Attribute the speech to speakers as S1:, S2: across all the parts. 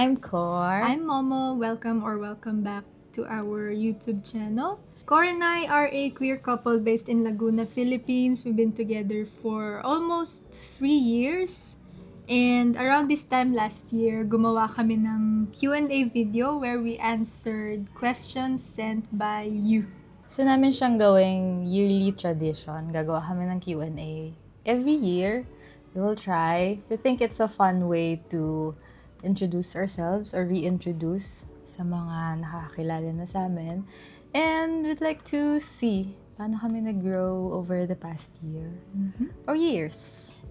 S1: I'm Cor.
S2: I'm Momo. Welcome back to our YouTube channel. Cor and I are a queer couple based in Laguna, Philippines. We've been together for almost 3 years. And around this time last year, gumawa kami ng Q&A video where we answered questions sent by you.
S1: So namin siyang gawing yearly tradition. Gagawa kami ng Q&A. Every year, we will try. We think it's a fun way to introduce ourselves or reintroduce sa mga nakakilala na sa amin. And we'd like to see paano kami nag-grow over the past year or years.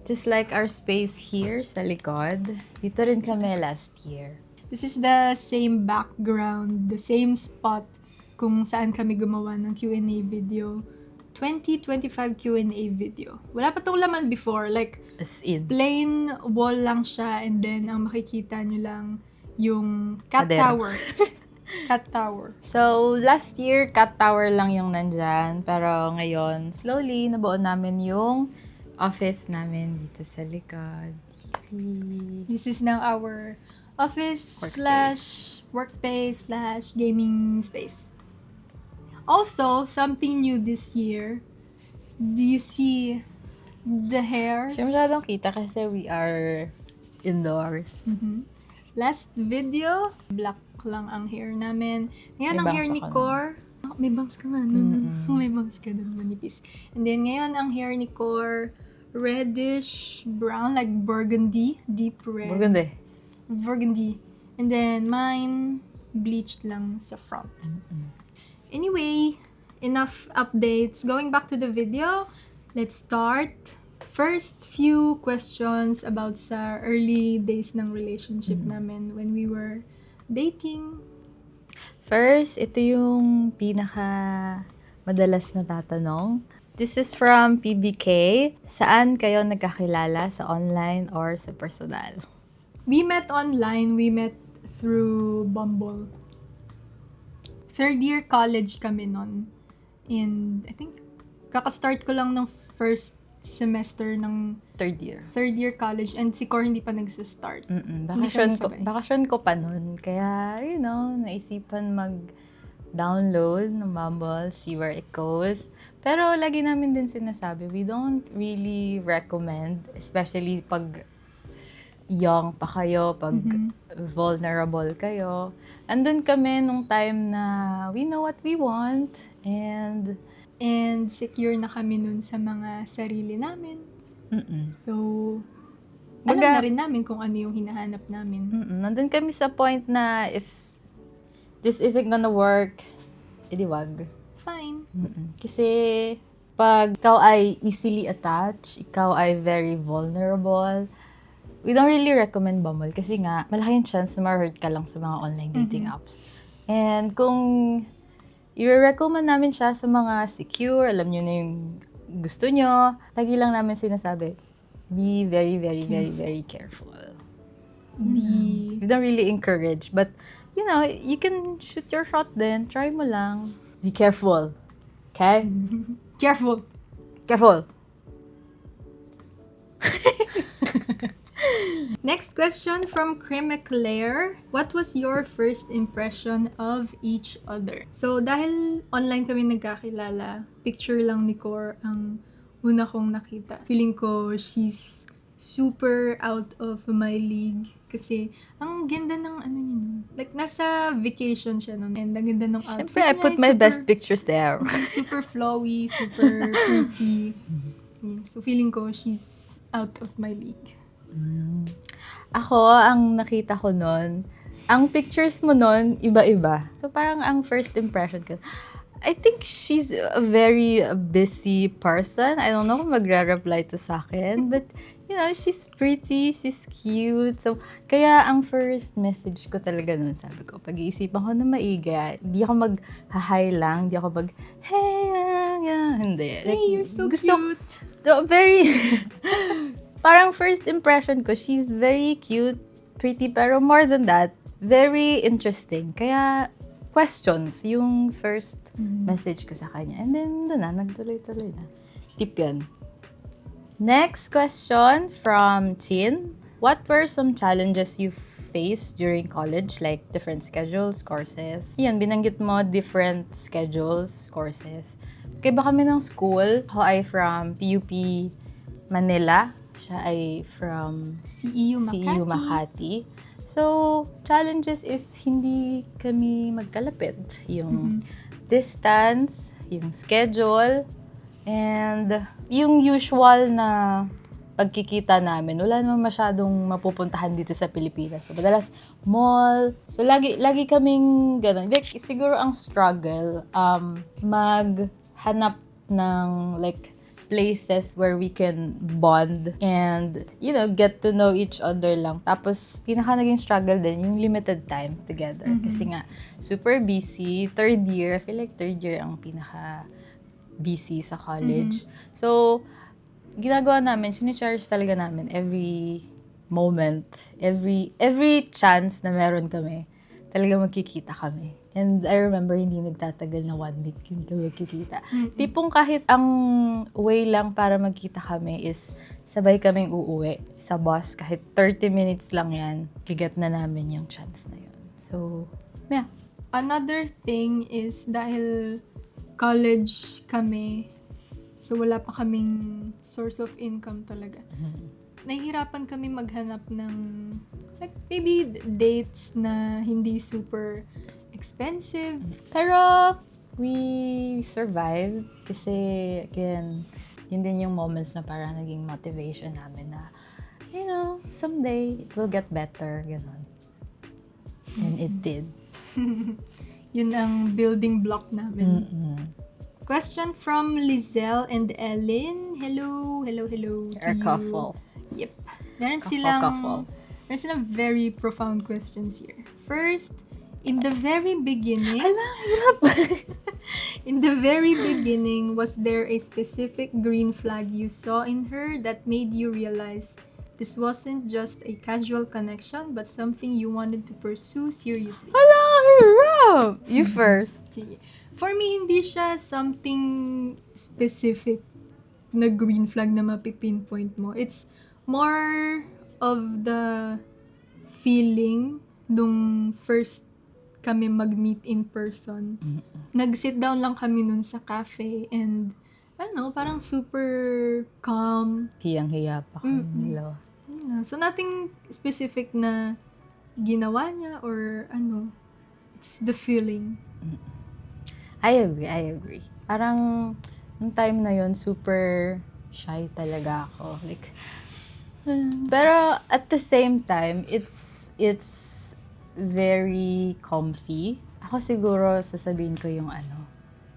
S1: Just like our space here sa likod, dito rin kami last year.
S2: This is the same background, the same spot kung saan kami gumawa ng Q&A video. 2025 Q&A video. Wala pa tong laman before. Like,
S1: As in.
S2: plain wall lang siya and then ang makikita nyo lang yung cat
S1: Pader.
S2: tower. Cat tower.
S1: So, last year, cat tower lang yung nandyan. Pero ngayon, slowly, nabuo namin yung office namin dito sa likod.
S2: This is now our office workspace / gaming space. Also, something new this year. Do you see the hair?
S1: Siya masyadong kita kasi we are indoors.
S2: Last video, black lang ang hair namin. Ngayon,
S1: May
S2: ang hair
S1: bangs
S2: ni
S1: ako
S2: Cor. Oh, may bangs ka nga. May bangs ka doon, manipis. And then, ngayon, ang hair ni Cor, reddish brown, like burgundy, deep red. Burgundy. And then, mine, bleached lang sa front. Anyway, enough updates. Going back to the video, let's start. First few questions about sa early days ng relationship namin when we were dating.
S1: First, ito yung pinaka madalas na tatanong. This is from PBK. Saan kayo nagkakilala? Sa online or sa personal?
S2: We met online. We met through Bumble. Third year college kami nun. And I think, kakastart ko lang ng first semester ng
S1: Third year.
S2: third year college. And si Cor hindi pa nagsistart. Hindi kami sabay.
S1: Bakasyon ko pa nun. Kaya, naisipan mag-download ng Bumble, see where it goes. Pero lagi namin din sinasabi, we don't really recommend, especially pag young pa kayo, pag vulnerable kayo. Andun kami nung time na we know what we want and
S2: secure na kami nun sa mga sarili namin. So, alam
S1: Baga-
S2: na rin namin kung ano yung hinahanap namin.
S1: nandun kami sa point na if this isn't gonna work, edi wag.
S2: Fine.
S1: Kasi pag ikaw ay easily attached, ikaw ay very vulnerable, we don't really recommend Bumble kasi nga, malaki yung chance na ma-hurt ka lang sa mga online dating apps. And kung i-recommend namin siya sa mga secure, alam nyo na yung gusto nyo, lagi lang namin sinasabi, be very, very, very, very careful. We don't really encourage, but you can shoot your shot then, try mo lang. Be careful. Okay?
S2: Careful.
S1: Careful.
S2: Next question from Cremeclaire. What was your first impression of each other? So, dahil online kami nagkakilala, picture lang ni Cor ang una kong nakita. Feeling ko she's super out of my league. Kasi, ang ganda ng ano niya. Like, nasa vacation siya nun. And ang ganda ng outfit
S1: Siyempre, I
S2: niya,
S1: put my
S2: super-
S1: best pictures there.
S2: Super flowy, super pretty. So, feeling ko she's out of my league.
S1: Ako, ang nakita ko nun, ang pictures mo nun, iba-iba. So, parang ang first impression ko, I think she's a very busy person. I don't know kung magre-reply to sa akin. But, she's pretty, she's cute. So, kaya ang first message ko talaga nun, sabi ko, pag-iisipan ko na maigi, hindi ako mag-hi lang, hindi ako hey, hindi.
S2: Hey, you're so
S1: gusto-
S2: cute!
S1: So, very, parang first impression ko, she's very cute, pretty, pero more than that, very interesting. Kaya, questions, yung first message ko sa kanya. And then, doon na, nagtuloy-tuloy na. Tip yun. Next question from Chin. What were some challenges you face during college, like different schedules, courses. Yan, binanggit mo, different schedules, courses. Kaya ba kami ng school? Ako ay from PUP Manila. Siya ay from CEU Makati. So, challenges is hindi kami magkalapit. Yung distance, yung schedule, and yung usual na pagkikita namin, wala naman masyadong mapupuntahan dito sa Pilipinas. So, madalas, mall. So, lagi kaming ganun. Like, siguro ang struggle, maghanap ng, like, places where we can bond and, get to know each other lang. Tapos, naging struggle din yung limited time together. Kasi nga, super busy. Third year, I feel like third year ang busy sa college. So, ginagawa namin, sini-cherish talaga namin every moment, every chance na meron kami, talaga magkikita kami. And I remember, hindi nagtatagal na 1 week, hindi kami magkikita. Tipong kahit ang way lang para magkita kami is sabay kaming uuwi sa bus, kahit 30 minutes lang yan, kigat na namin yung chance na yun. So, yeah.
S2: Another thing is dahil college kami, so wala pa kaming source of income talaga. Nahihirapan kami maghanap ng like maybe dates na hindi super expensive.
S1: Pero we survived kasi again, yun din yung moments na parang naging motivation namin na someday it will get better, ganun. And it did.
S2: Yun ang building block namin. Question from Lizelle and Ellen. Hello to
S1: Our
S2: you.
S1: couple.
S2: Yep. Meron silang very profound questions here. First, in the very beginning, was there a specific green flag you saw in her that made you realize this wasn't just a casual connection, but something you wanted to pursue seriously?
S1: Hirap! You first.
S2: Sige. For me, hindi siya something specific na green flag na mapipinpoint mo. It's more of the feeling nung first kami mag-meet in person. Nag-sit down lang kami nun sa cafe and parang super calm.
S1: Hiyang-hiya pa kami.
S2: So, nothing specific na ginawa niya or it's the feeling.
S1: I agree. Parang, nung time na yun, super shy talaga ako. Like, pero at the same time, it's very comfy. Ako siguro, sasabihin ko yung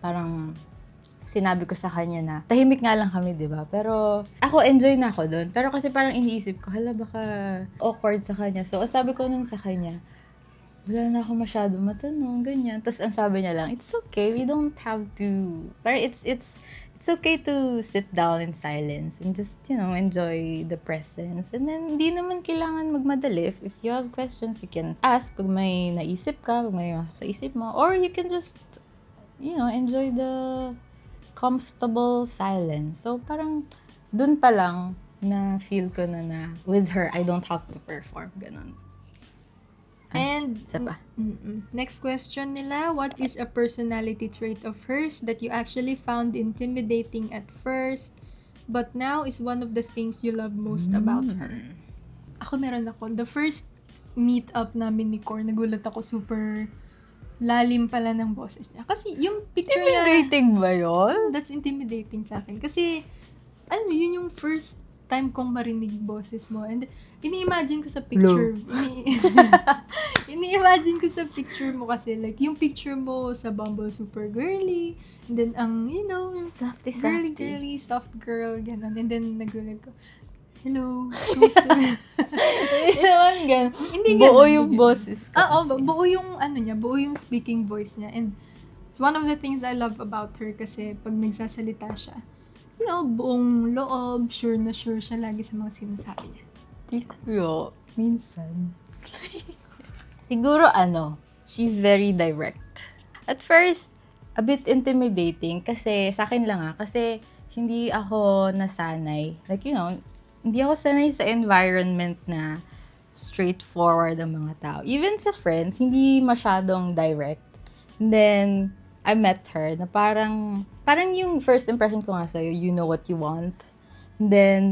S1: parang, sinabi ko sa kanya na, tahimik nga lang kami, di ba? Pero, ako, enjoy na ako doon. Pero kasi parang iniisip ko, baka awkward sa kanya. So, sabi ko nun sa kanya, wala na ako masyado matanong, ganyan. Tapos, ang sabi niya lang, it's okay, we don't have to, parang it's okay to sit down in silence and just, enjoy the presence. And then, hindi naman kailangan magmadali. If you have questions, you can ask pag may naisip ka, pag may masok sa isip mo, or you can just, enjoy the comfortable silence. So, parang, dun pa lang na feel ko na with her, I don't have to perform. Ganon.
S2: And
S1: Isa pa.
S2: Next question nila, what is a personality trait of hers that you actually found intimidating at first, but now is one of the things you love most about her? Ako meron ako. The first meet up namin ni Cor, nagulat ako, super lalim pala ng boses niya. Kasi yung picture niya...
S1: Intimidating ba yun?
S2: That's intimidating sa akin. Kasi, yun yung first time kong marinig boses mo. And ini-imagine ko sa picture. Ini-imagine ko sa picture mo kasi, like, yung picture mo sa Bumble, super girly. And then,
S1: Softy.
S2: girly, soft girl, gano'n. And then, nagulat ko, hello, kumusta?
S1: Hindi naman ganun.
S2: Hindi
S1: Buo
S2: ganun,
S1: yung
S2: hindi
S1: boses ko.
S2: Buo yung niya, buo yung speaking voice niya. And it's one of the things I love about her kasi pag nagsasalita siya, buong loob, sure na sure siya lagi sa mga sinasabi niya.
S1: Di ko minsan. Siguro she's very direct. At first, a bit intimidating kasi sa akin lang kasi hindi ako nasanay. Like, hindi ako sanay sa environment na straightforward ang mga tao. Even sa friends, hindi masyadong direct. And then, I met her na parang yung first impression ko nga sa'yo, you know what you want. And then,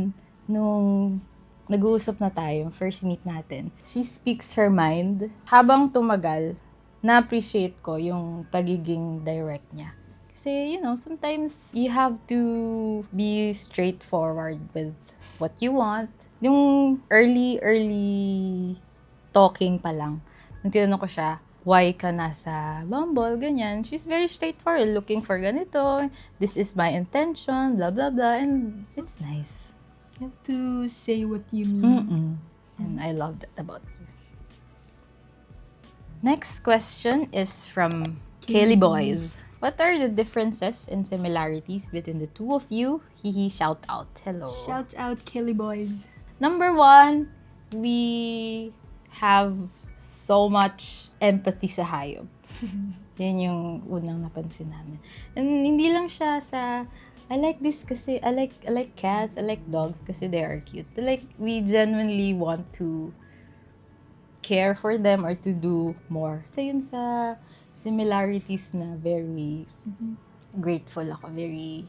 S1: nung nag-uusap na tayo, first meet natin, she speaks her mind. Habang tumagal, na-appreciate ko yung pagiging direct niya. Kasi, sometimes you have to be straightforward with what you want. Yung early talking pa lang, nung tinanong ko siya, why ka nasa Bumble, ganyan. She's very straightforward, looking for ganito, this is my intention, blah, blah, blah, and it's nice.
S2: You have to say what you mean.
S1: And I love that about you. Next question is from Kaylee Boys. What are the differences and similarities between the two of you? Hihi, shout out. Hello.
S2: Shout out, Kelly Boys.
S1: Number 1, we have so much empathy sa hayop. Yan yung unang napansin namin. And hindi lang siya sa, I like this kasi, I like cats, I like dogs kasi they are cute. But like, we genuinely want to care for them or to do more. So yun sa similarities na very grateful ako, very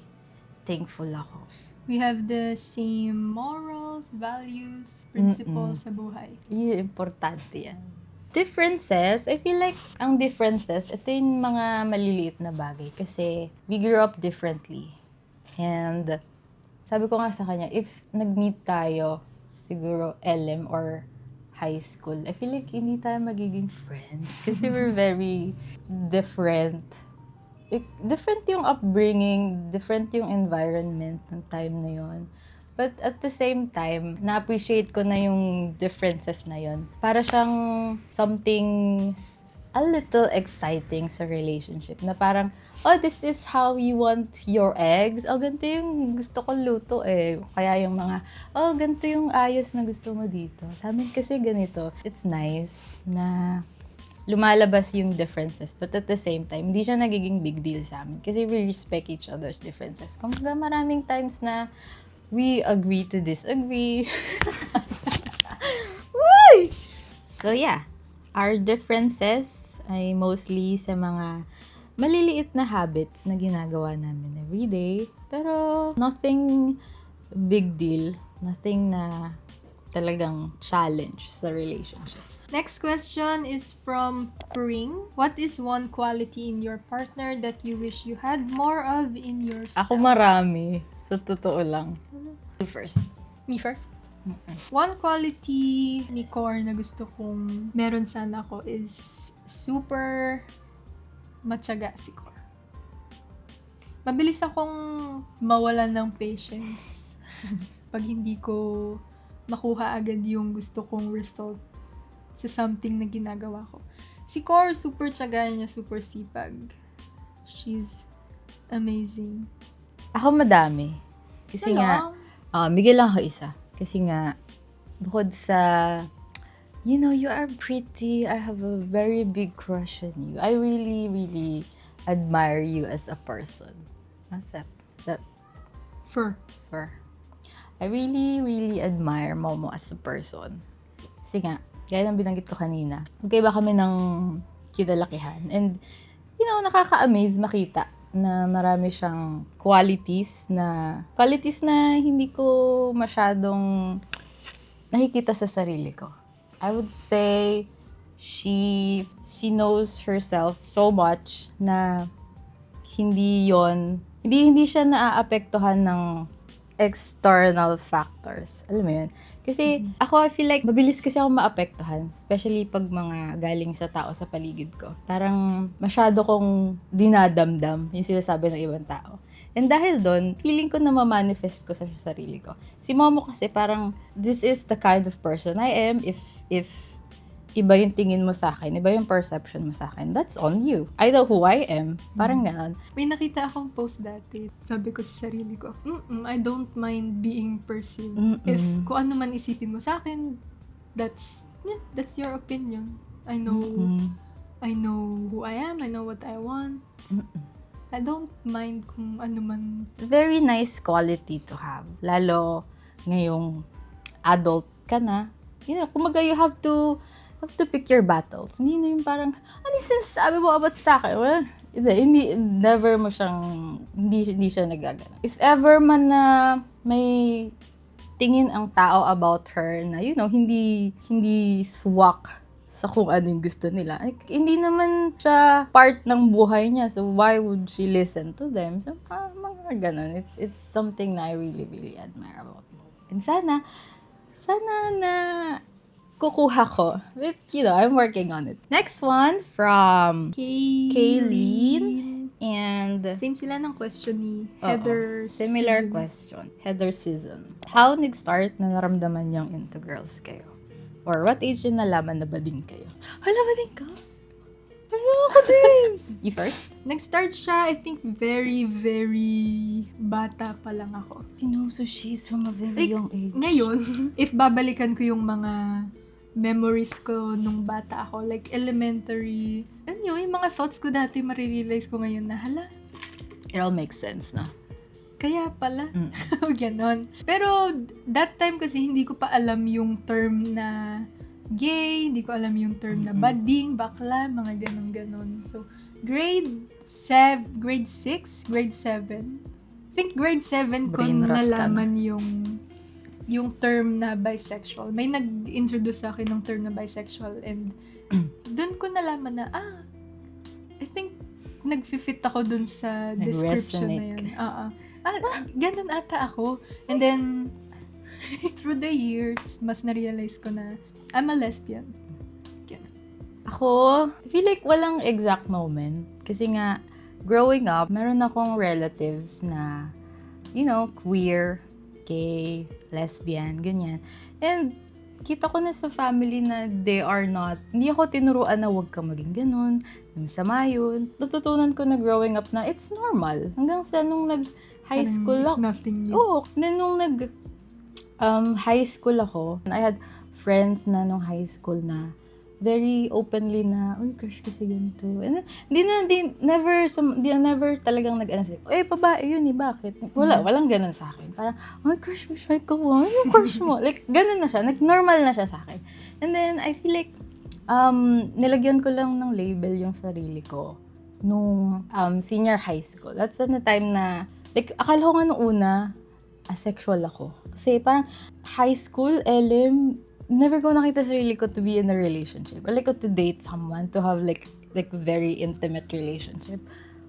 S1: thankful ako.
S2: We have the same morals, values, principles sa buhay.
S1: Yun, importante yan. Differences, I feel like ang differences, ito yung mga maliliit na bagay kasi we grew up differently. And sabi ko nga sa kanya, if nag-meet tayo, siguro LM or high school, I feel like hindi tayo magiging friends kasi we're very different. Different yung upbringing, different yung environment ng time na yon. But at the same time, na-appreciate ko na yung differences na yon. Para siyang something a little exciting sa relationship. Na parang, oh, this is how you want your eggs. Oh, ganito yung gusto ko luto eh. Kaya yung mga, oh, ganito yung ayos na gusto mo dito. Sa amin kasi ganito. It's nice na lumalabas yung differences. But at the same time, hindi siya nagiging big deal sa amin. Kasi we respect each other's differences. Kumbaga maraming times na we agree to disagree. Why? So yeah, our differences ay mostly sa mga maliliit na habits na ginagawa namin everyday. Pero nothing big deal. Nothing na talagang challenge sa relationship.
S2: Next question is from Pring. What is one quality in your partner that you wish you had more of in yourself?
S1: Ako marami. Sa totoo lang. You first.
S2: Me first? One quality ni Cor na gusto kong meron sana ako is super matyaga si Cor. Mabilis akong mawalan ng patience pag hindi ko makuha agad yung gusto kong result sa something na ginagawa ko. Si Cor, super tyaga niya, super sipag. She's amazing.
S1: Ako madami. Kasi nga, bigyan lang ako isa. Kasi nga, bukod sa, you are pretty, I have a very big crush on you. I really, really admire you as a person. What's that?
S2: Fur.
S1: I really, really admire Momo as a person. Kasi nga, gaya ng binanggit ko kanina, magkaiba kami ng kinalakihan. And, nakaka-amaze makita na marami siyang qualities na hindi ko masyadong nakikita sa sarili ko. I would say she knows herself so much na hindi siya naaapektuhan ng external factors. Alam mo yun? Kasi ako, I feel like mabilis kasi ako maapektuhan. Especially pag mga galing sa tao sa paligid ko. Parang masyado kong dinadamdam yung sinasabi ng ibang tao. And dahil doon, feeling ko na ma-manifest ko sa sarili ko. Si Momo kasi parang, this is the kind of person I am. If iba yung tingin mo sa akin, iba yung perception mo sa akin, that's on you. I know who I am. Parang ganun.
S2: May nakita akong post dati. Sabi ko sa sarili ko, I don't mind being perceived. If kung ano man isipin mo sa akin, that's your opinion. I know who I am. I know what I want. I don't mind kung ano man.
S1: Very nice quality to have. Lalo ngayong adult ka na. kumaga you have to pick your battles. Hindi na yung parang, ano yung sinasabi mo about sa akin? Well, never mo siyang, hindi siya nagagana. If ever man na may tingin ang tao about her na, hindi swak sa kung ano yung gusto nila. Like, hindi naman siya part ng buhay niya. So, why would she listen to them? So, mga ganun. It's something na I really, really admire about Mo. And sana na kukuha ko. But, I'm working on it. Next one from Kayleen. And
S2: Same sila ng question ni Heather.
S1: Similar
S2: Season.
S1: question. Heather Season. How nag-start na naramdaman niyang into girls kayo? Or what age yung nalaman na bading kayo? Hala, bading ka? Hala, ako din! You first?
S2: Nag-start siya, I think, very, very bata pa lang ako.
S1: So she's from a very young age.
S2: Ngayon, if babalikan ko yung mga memories ko nung bata ako, like elementary, yung mga thoughts ko dati, marirealize ko ngayon na, hala,
S1: It all makes sense na.
S2: kaya pala. Ganon. Pero, that time kasi hindi ko pa alam yung term na gay, hindi ko alam yung term na bading, bakla, mga ganon-ganon. So, grade 6, grade 7. I think grade 7 ko
S1: Brain rot ka
S2: nalaman yung term na bisexual. May nag-introduce sa akin ng term na bisexual and doon ko nalaman na, I think nag-fit ako dun sa description na yun. Ganun ata ako. And then, through the years, mas na-realize ko na I'm a lesbian. Ganun.
S1: Ako, I feel like walang exact moment. Kasi nga, growing up, meron akong relatives na, queer, gay, lesbian, ganyan. And, kita ko na sa family na they are not, hindi ako tinuruan na huwag ka maging ganun, masama yun. Natutunan ko na growing up na it's normal. Hanggang sa nung nag-high school
S2: It's
S1: ako.
S2: nothing new.
S1: Oo, nung high school ako, I had friends na nung high school na very openly na, crush kasi ganito. And then, never talagang nag-ano sila, babae yun bakit? Walang ganun sa akin. Parang, crush mo siya, ikaw, yung crush mo? Like, ganun na siya, normal na siya sa akin. And then, I feel like, nilagyan ko lang ng label yung sarili ko nung senior high school. That's on the time na, like, akala ko nga nung una, asexual ako. Kasi parang, high school, never ko nakita sarili ko to be in a relationship. Or like to date someone, to have like very intimate relationship.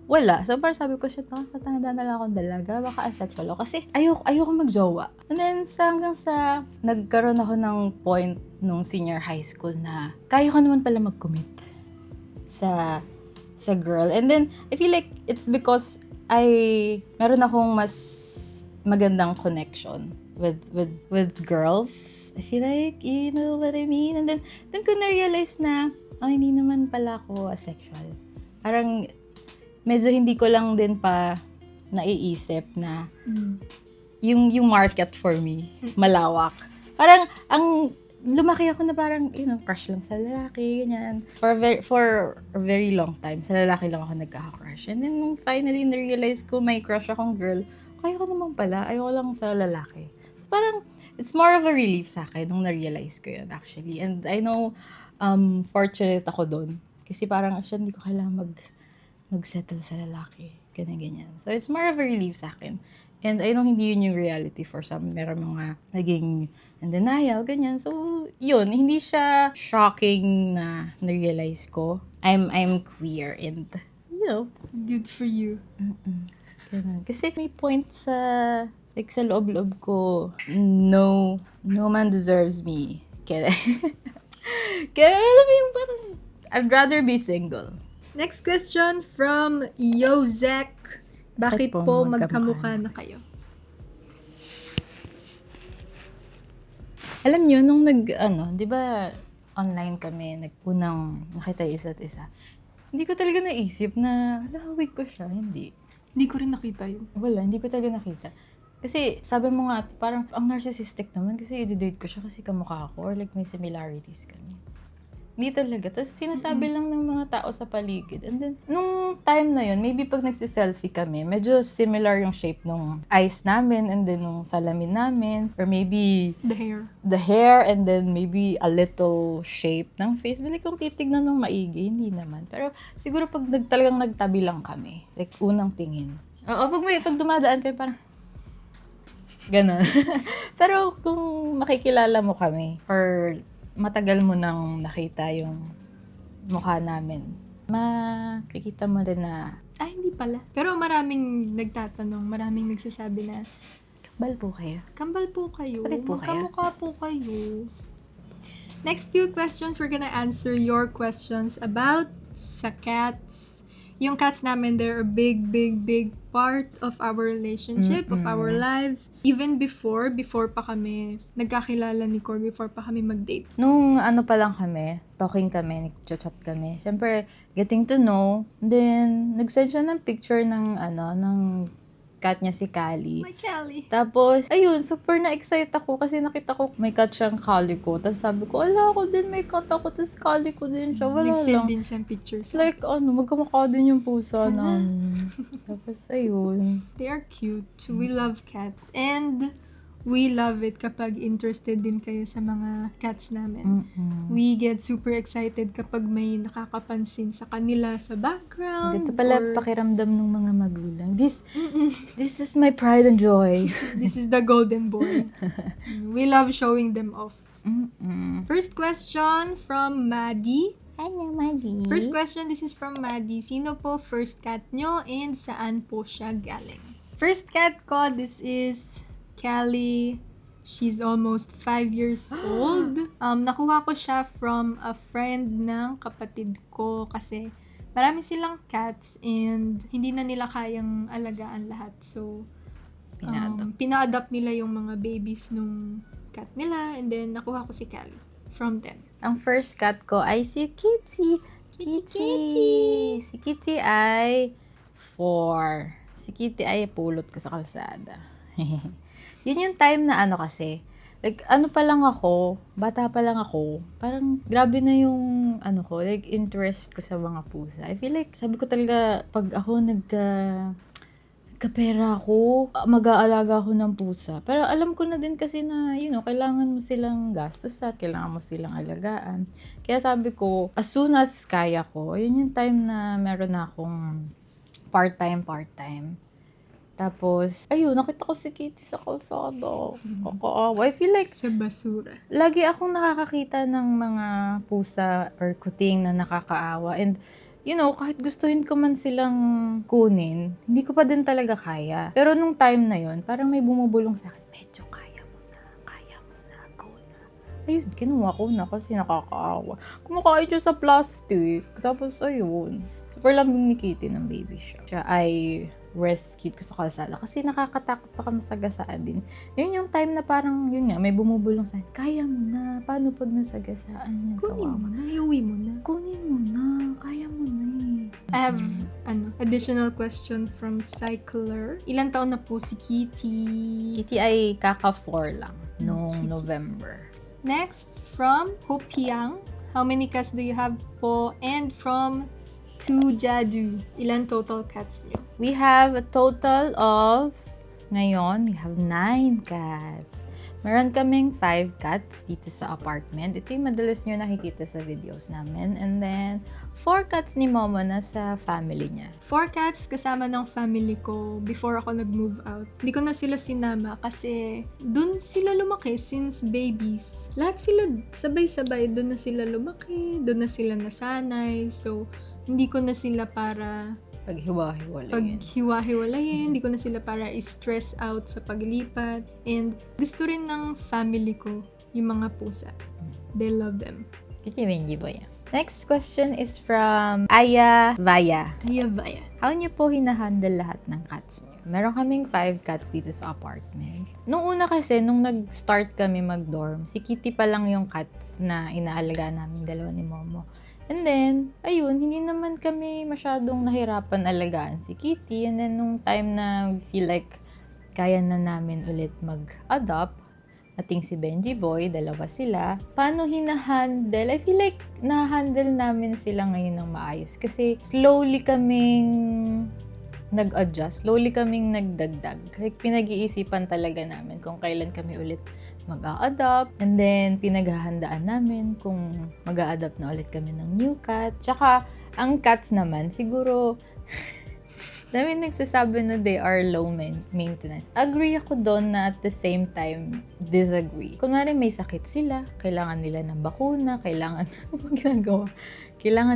S1: Wala. So parang sabi ko, tatanda na lang akong dalaga, baka asexual ako. Kasi ayoko magjowa. And then hanggang sa nagkaroon ako ng point nung senior high school na kaya ko naman pala mag-commit sa girl. And then I feel like it's because meron akong mas magandang connection with girls. I feel like, you know what I mean? And then, doon ko na-realize na, hindi naman pala ako asexual. Parang, medyo hindi ko lang din pa naiisip na yung market for me, malawak. Parang, lumaki ako na parang, crush lang sa lalaki, ganyan. For a very long time, sa lalaki lang ako nagkaka-crush. And then, nung finally na-realize ko may crush akong girl, kaya ko naman pala, ayoko lang sa lalaki. Parang, it's more of a relief sa akin nung na-realize ko yun actually. And I know, fortunate ako doon. Kasi parang, hindi ko kailangan mag-settle sa lalaki. Ganyan. So, it's more of a relief sa akin. And I know hindi yun yung reality for some. Meron mga naging in denial, ganyan. So, yun. Hindi siya shocking na na-realize ko. I'm queer and,
S2: Good for you.
S1: Ganun. Kasi may point sa loob-loob ko, no man deserves me. Kaya alam mo yung parang, I'd rather be single.
S2: Next question from Yozek. Bakit po magkamukha na kayo?
S1: Alam nyo, nung di ba, online kami, unang nakita yung isa't isa. Hindi ko talaga naisip na, hawig ko siya. Hindi.
S2: Hindi ko rin nakita yun.
S1: Wala, hindi ko talaga nakita. Kasi, sabi mo nga, parang ang narcissistic naman kasi i-date ko siya kasi kamukha ako or like may similarities kami. Hindi talaga. Tapos sinasabi lang ng mga tao sa paligid. And then, nung nung time na yun, maybe pag nagsiselfie kami, medyo similar yung shape nung eyes namin and then nung salamin namin. Or maybe the hair and then maybe a little shape ng face. Bili kung titignan nung maigi, hindi naman. Pero siguro pag talagang nagtabi lang kami, like unang tingin. Oo, pag dumadaan kayo parang ganon. Pero kung makikilala mo kami or matagal mo nang nakita yung mukha namin, makikita mo din na
S2: hindi pala. Pero maraming nagtatanong, maraming nagsasabi na
S1: kambal po kayo.
S2: Kambal po kayo.
S1: Kapatid po kayo.
S2: Magkamukha po kayo. Next few questions, we're gonna answer your questions about sa cats. Yung cats namin, they're a big part of our relationship, of our lives. Even before pa kami nagkakilala ni Cor, before pa kami mag-date.
S1: Nung pa lang kami, talking kami, nag-chat kami. Siyempre, getting to know. Then, nag-send siya ng picture ng cat niya si Callie.
S2: My Callie.
S1: Tapos, ayun, super na-excite ako kasi nakita ko may cat siyang Calico. Tapos sabi ko, ala, ako din may cat ako. Tapos Calico din siya. Wala
S2: Nag-send
S1: lang.
S2: din siyang pictures.
S1: It's like, magkamukha din yung pusa namin. Tapos, ayun.
S2: They are cute. We love cats. And we love it kapag interested din kayo sa mga cats namin. We get super excited kapag may nakakapansin sa kanila sa background.
S1: Ito pala pakiramdam ng mga magulang. This is my pride and joy.
S2: This is the golden boy. We love showing them off. First question from Maddie.
S1: Hello, Maddie.
S2: First question, this is from Maddie. Sino po first cat nyo and saan po siya galing? First cat ko, this is Callie. She's almost 5 years old. Nakuha ko siya from a friend ng kapatid ko kasi marami silang cats and hindi na nila kayang alagaan lahat. So, pina-adopt nila yung mga babies nung cat nila and then nakuha ko si Callie from them.
S1: Ang first cat ko ay si Kitty. Kitty! Si Kitty ay 4. Si Kitty ay pulot ko sa kalsada. Yun yung time na kasi, like, bata pa lang ako, parang grabe na yung, like, interest ko sa mga pusa. I feel like, sabi ko talaga, pag ako nagkapera ako, mag-aalaga ako ng pusa. Pero alam ko na din kasi na, kailangan mo silang gastusan, kailangan mo silang alagaan. Kaya sabi ko, as soon as kaya ko, yun yung time na meron na akong part-time. Tapos, ayun, nakita ko si Kitty sa kalsada. Kakaawa. I feel like,
S2: sa basura.
S1: Lagi akong nakakakita ng mga pusa or kuting na nakakaawa. And, kahit gustuhin ko man silang kunin, hindi ko pa din talaga kaya. Pero nung time na yon, parang may bumubulong sa akin, medyo kaya mo na, go na. Ayun, kinuha ko na kasi nakakaawa. Kumakain siya sa plastic. Tapos, ayun, super lambing ni Kitty ng baby siya. Siya ay rescued ko sa kalsada kasi nakakatakot pa kami sa gasaan din. Yun yung time na parang, yun nga, may bumubulong sa akin, kaya mo na, paano pag nasagasaan yan?
S2: Kunin mo na, iuwi mo na.
S1: Kunin mo na, kaya mo na eh.
S2: I have, additional question from Cycler. Ilan taon na po si Kitty?
S1: Kitty ay kaka-4 lang noong November.
S2: Next, from Hopiang. How many cats do you have po? And from To Jadu. Ilan total cats nyo?
S1: We have a total of, ngayon, we have 9 cats. Meron kaming 5 cats dito sa apartment. Ito yung madalas nyo nakikita sa videos namin. And then, 4 cats ni Momo na sa family niya.
S2: 4 cats kasama ng family ko before ako nag-move out. Hindi ko na sila sinama kasi dun sila lumaki since babies. Lahat sila sabay-sabay. Dun na sila lumaki, dun na sila nasanay. So, hindi ko na sila para paghiwa-hiwalayin. Hindi ko na sila para i-stress out sa paglipat. And gusto rin ng family ko yung mga pusa. They love them.
S1: Next question is from Aya Vaya.
S2: Aya Vaya.
S1: How niyo po hinahandle lahat ng cats niyo? Meron kaming 5 cats dito sa apartment. Nung una kasi, nung nag-start kami mag-dorm, si Kitty pa lang yung cats na inaalaga namin dalawa ni Momo. And then, ayun, hindi naman kami masyadong nahirapan alagaan si Kitty. And then, nung time na we feel like kaya na namin ulit mag-adopt, ating si Benji Boy, dalawa sila. Paano hinahandle? I feel like nahandle namin sila ngayon ng maayos kasi slowly kaming nag-adjust, slowly kaming nagdagdag. Like, pinag-iisipan talaga namin kung kailan kami ulit mag-a-adopt. And then, pinaghahandaan namin kung mag-a-adopt na ulit kami ng new cat. Tsaka, ang cats naman, siguro, dami nagsasabi na they are low maintenance. Agree ako doon na at the same time, disagree. Kunwari may sakit sila, kailangan nila ng bakuna, kailangan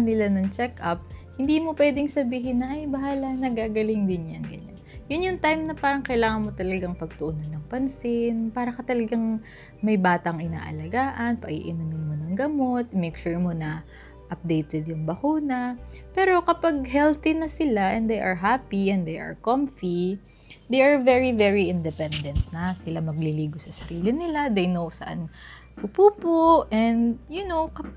S1: nila ng check-up. Hindi mo pwedeng sabihin na, ay, bahala, nagagaling din yan, ganyan. Yun yung time na parang kailangan mo talagang pagtuunan ng pansin, para ka talagang may batang inaalagaan, paiinumin mo ng gamot, make sure mo na updated yung bakuna. Pero kapag healthy na sila and they are happy and they are comfy, they are very, very independent na. Sila magliligo sa sarili nila. They know saan pupupo. And,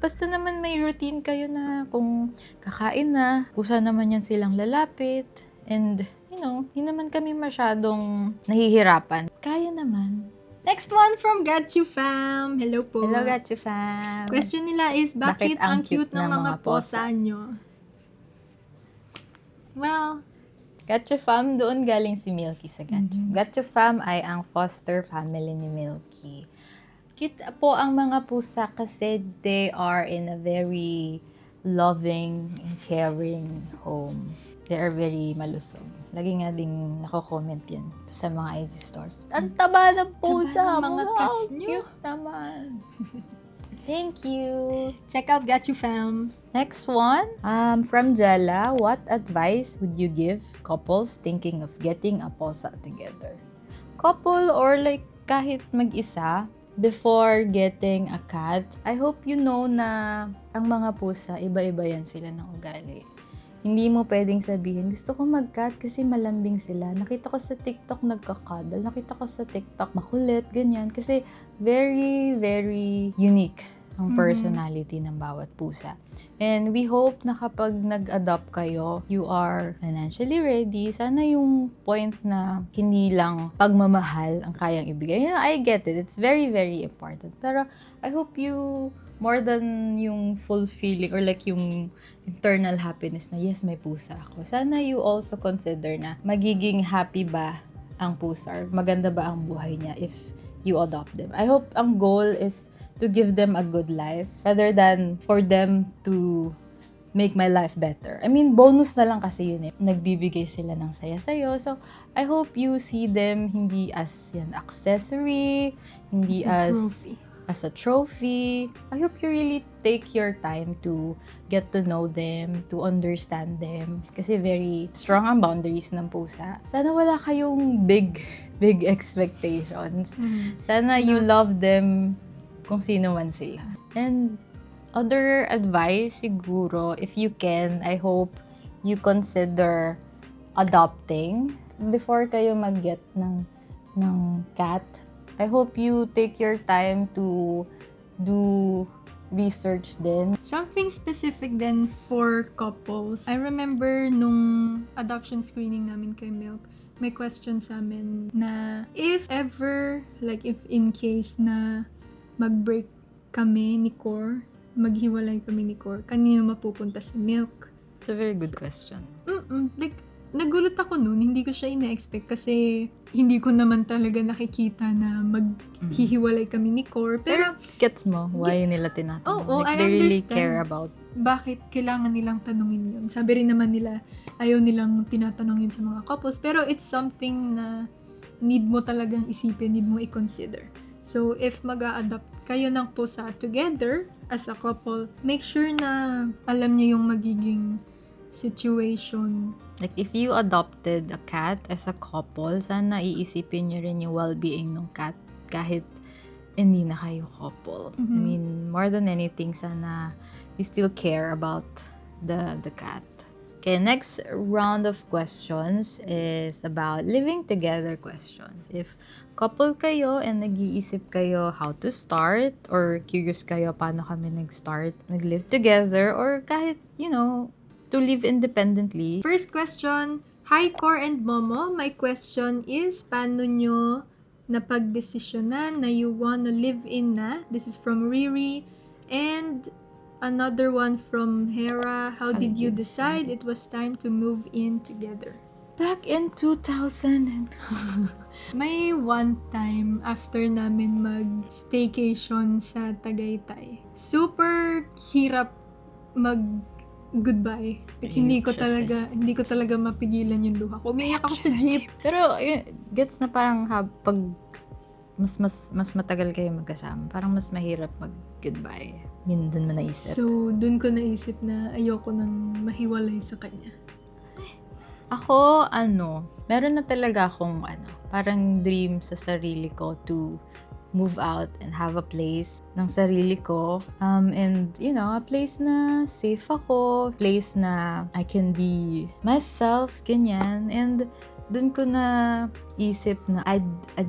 S1: basta naman may routine kayo na kung kakain na, kusa naman yan silang lalapit. And, hindi naman kami masyadong nahihirapan. Kaya naman.
S2: Next one from Gatchu Fam. Hello po.
S1: Hello, Gatchu Fam.
S2: Question nila is, bakit ang cute ng mga posa nyo? Well,
S1: Gatchu Fam, doon galing si Milky sa Gatchu. Gatchu Fam ay ang foster family ni Milky. Cute po ang mga pusa kasi they are in a very loving and caring home. They are very malusog. Lagi nga ding nako-comment yan sa mga IG stores. Ang taba ng pusa!
S2: Taba ng mga cats nyo.
S1: Cute naman. Thank you.
S2: Check out Gatchu Fam.
S1: Next one, from Jella. What advice would you give couples thinking of getting a pusa together? Couple or like kahit mag-isa, before getting a cat, I hope you know na ang mga pusa, iba-iba yan sila ng ugali. Hindi mo pwedeng sabihin, gusto ko mag-cat kasi malambing sila. Nakita ko sa TikTok nagkakadal. Nakita ko sa TikTok makulit, ganyan. Kasi very, very unique ang personality ng bawat pusa. And we hope na kapag nag-adopt kayo, you are financially ready. Sana yung point na hindi lang pagmamahal ang kayang ibigay. I get it. It's very, very important. Pero I hope you more than yung fulfilling or like yung internal happiness na yes, may pusa ako. Sana you also consider na magiging happy ba ang pusa or maganda ba ang buhay niya if you adopt them. I hope ang goal is to give them a good life rather than for them to make my life better. I mean, bonus na lang kasi yun eh. Nagbibigay sila ng saya sa'yo. So, I hope you see them hindi as an accessory, hindi as a trophy. I hope you really take your time to get to know them, to understand them. Kasi very strong ang boundaries ng pusa. Sana wala kayong big expectations. Sana you love them kung sino man sila. And other advice, siguro, if you can, I hope you consider adopting before kayo mag-get ng cat. I hope you take your time to do research din.
S2: Something specific then for couples. I remember nung adoption screening namin kay Milk, may question sa amin na if ever, like if in case na mag-break kami ni Cor, maghiwalay kami ni Cor, kanino mapupunta si Milk?
S1: It's a very good question.
S2: Like, nagulat ako nun, hindi ko siya ina-expect kasi hindi ko naman talaga nakikita na maghihiwalay kami ni Cor. Pero,
S1: gets mo why nila tinatanong.
S2: Oo,
S1: like,
S2: I
S1: they really
S2: understand.
S1: care about
S2: Bakit kailangan nilang tanungin yun? Sabi rin naman nila, ayaw nilang tinatanong yun sa mga couples. Pero it's something na need mo talagang isipin, need mo i-consider. So, if mag-a-adopt kayo ng pusa together as a couple, make sure na alam niyo yung magiging situation.
S1: Like, if you adopted a cat as a couple, sana iisipin nyo rin yung well-being ng cat kahit hindi na kayo couple. I mean, more than anything, sana you still care about the cat. Okay, next round of questions is about living together questions. If couple kayo and nag-iisip kayo how to start or curious kayo paano kami nag-start, nag-live together or kahit, to live independently.
S2: First question, hi Cor and Momo. My question is, paano nyo napagdesisyonan na you wanna live in na? This is from Riri. And another one from Hera. How did you decide it was time to move in together?
S1: Back in 2000.
S2: May one time after namin mag-staycation sa Tagaytay. Super hirap mag-goodbye. Hindi ko talaga mapigilan yung luha ko. Umiiyak ako sa jeep.
S1: Pero gets na parang pag mas matagal kayo magkasama, parang mas mahirap mag-goodbye. Yun dun mo naisip.
S2: So, dun ko naisip na ayoko nang mahiwalay sa kanya.
S1: Ako, meron na talaga akong parang dream sa sarili ko to move out and have a place ng sarili ko. And, a place na safe ako, place na I can be myself, ganyan. And dun ko na isip na I'd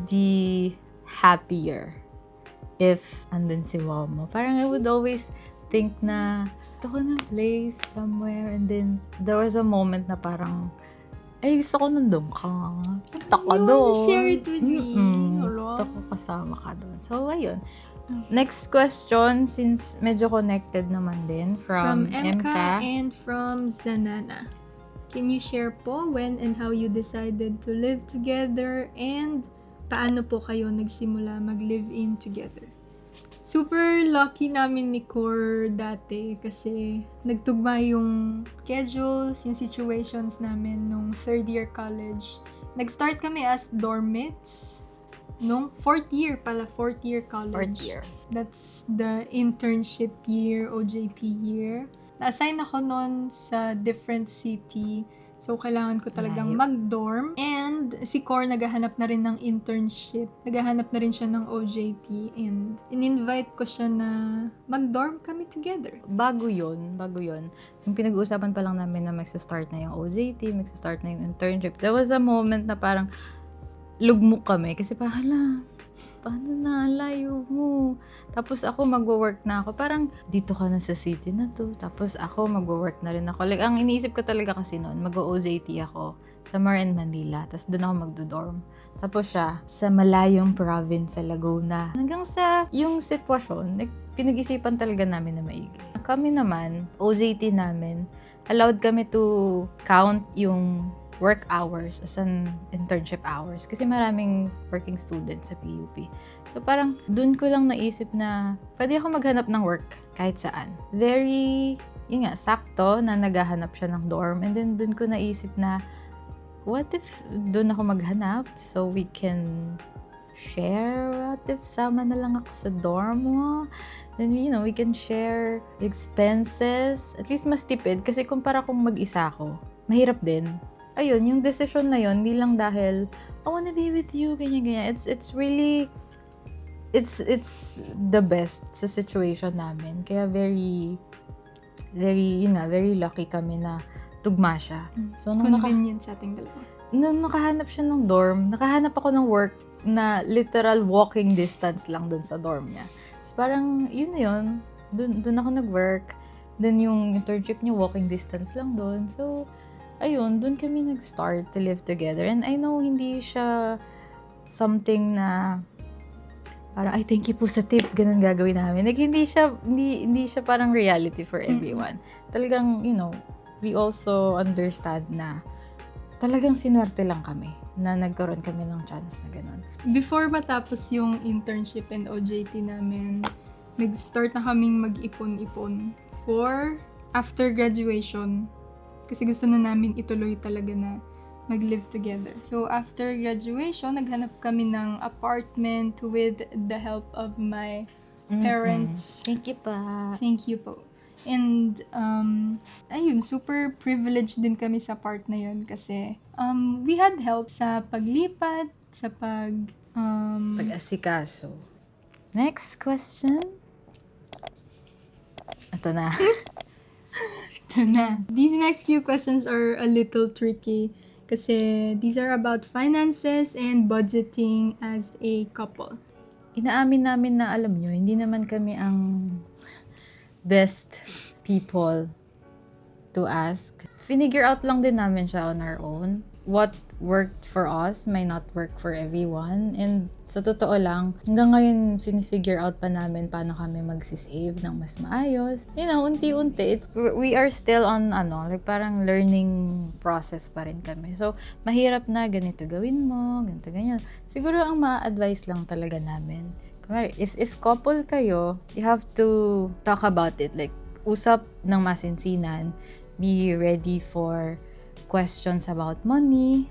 S1: be happier if andun si mama. Parang I would always think na ito ko na place somewhere. And then, there was a moment na parang ay, gusto ko nandun ka. Punta ka doon.
S2: You wanna share it with me?
S1: Gusto ko kasama ka doon. So, ayun. Next question, since medyo connected naman din, from Emka
S2: and from Zanana. Can you share po when and how you decided to live together and paano po kayo nagsimula mag-live-in together? Super lucky namin ni Cor dati kasi nagtugma yung schedules, yung situations namin nung third year college. Nag-start kami as dorm mates nung fourth year college.
S1: Fourth year.
S2: That's the internship year, OJT year. Na-assign ako nun sa different city. So, kailangan ko talagang mag-dorm. And si Cor naghahanap na rin ng internship. Naghahanap na rin siya ng OJT. And in-invite ko siya na mag-dorm kami together.
S1: Bago yun. Yung pinag-uusapan pa lang namin na magsa-start na yung OJT, magsa-start na yung internship. There was a moment na parang lugmok kami. Kasi parang, paano na? Layo mo. Tapos ako magwo-work na ako. Parang dito ka na sa city na to. Tapos ako magwo-work na rin ako. Like, ang iniisip ko talaga kasi noon, mag-OJT ako sa Marin, Manila. Tapos doon ako magdo-dorm. Tapos siya sa malayong province sa Laguna. Hanggang sa yung sitwasyon, pinag-isipan talaga namin na maigi. Kami naman, OJT namin, allowed kami to count yung work hours as an internship hours kasi maraming working students sa PUP. So parang dun ko lang naisip na pwede ako maghanap ng work kahit saan. Very, sakto na naghahanap siya ng dorm, and then dun ko naisip na what if dun ako maghanap so we can share? What if sama na lang ako sa dorm mo? Then, we can share expenses. At least mas tipid kasi kumpara kung mag-isa ako, mahirap din. Ayun, yung decision na yun, hindi lang dahil, I wanna be with you, ganyan. It's really, it's the best sa situation namin. Kaya very, very lucky kami na tugma siya.
S2: So, convenient sa ating dalawa.
S1: Nung nakahanap siya ng dorm, nakahanap ako ng work na literal walking distance lang dun sa dorm niya. So, parang, yun na yun. Dun ako nag-work. Then, yung internship niya, walking distance lang dun. So, ayun, dun kami nag-start to live together. And I know hindi siya something na parang, ay, thank you po sa tip, ganun gagawin namin. Like, hindi siya parang reality for everyone. Talagang, we also understand na talagang sinuwerte lang kami na nagkaroon kami ng chance na ganun.
S2: Before matapos yung internship and OJT namin, nag-start na kaming mag-ipon-ipon for after graduation. Kasi gusto na namin ituloy talaga na mag-live together. So, after graduation, naghanap kami ng apartment with the help of my parents.
S1: Thank you pa.
S2: Thank you po. And, ayun, super privileged din kami sa part na yun kasi we had help sa paglipat, sa
S1: pag-asikaso. Next question. Ito na.
S2: These next few questions are a little tricky kasi these are about finances and budgeting as a couple.
S1: Inaamin namin na, alam nyo, hindi naman kami ang best people to ask. Finigure out lang din namin siya on our own. What worked for us might not work for everyone. And sa totoo lang, hanggang ngayon, figure out pa namin paano kami magsisave ng mas maayos. You know, unti-unti, we are still on, like parang learning process pa rin kami. So, mahirap na ganito gawin mo, ganito ganyan. Siguro ang ma-advise lang talaga namin, if couple kayo, you have to talk about it. Like, usap ng masinsinan, be ready for questions about money.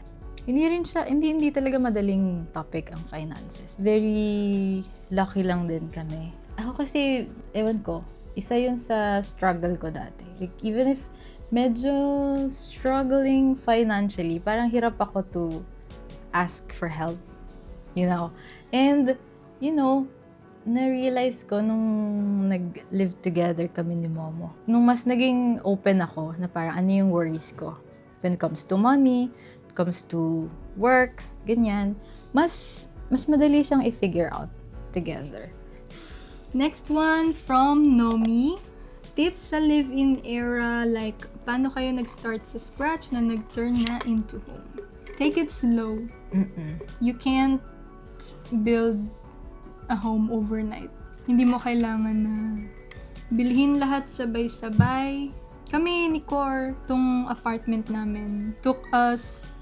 S1: Hindi talaga madaling topic ang finances. Very lucky lang din kami. Ako kasi, ewan ko, isa yun sa struggle ko dati. Like, even if medyo struggling financially, parang hirap ako to ask for help. You know? And, na-realize ko nung nag-live together kami ni Momo. Nung mas naging open ako na parang ano yung worries ko. When it comes to money, when it comes to work, ganyan, mas madali siyang i-figure out together.
S2: Next one from Nomi. Tips sa live-in era, like paano kayo nag-start sa scratch na nag-turn na into home. Take it slow. You can't build a home overnight. Hindi mo kailangan na bilhin lahat sabay-sabay. Kami ni Cor, tong apartment namin, took us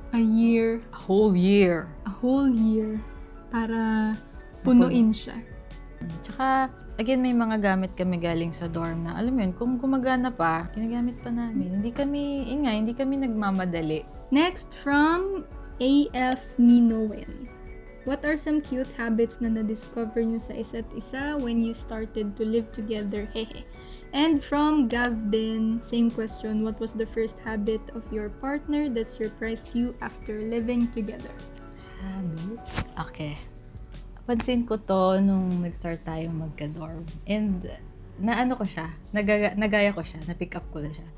S2: a year.
S1: A whole year.
S2: A whole year para punuin siya.
S1: Tsaka, again, may mga gamit kami galing sa dorm na, alam mo yun, kung gumagana pa, ginagamit pa namin. Hindi kami nagmamadali.
S2: Next, from AF Ninowen. What are some cute habits na na-discover nyo sa isa't isa when you started to live together? Hehe. And from Gavden, same question. What was the first habit of your partner that surprised you after living together?
S1: Habit? Okay. Pansin ko to nung nag-start tayong magka-dorm. And naano ko siya, nagaya ko siya, na-pick up ko na siya.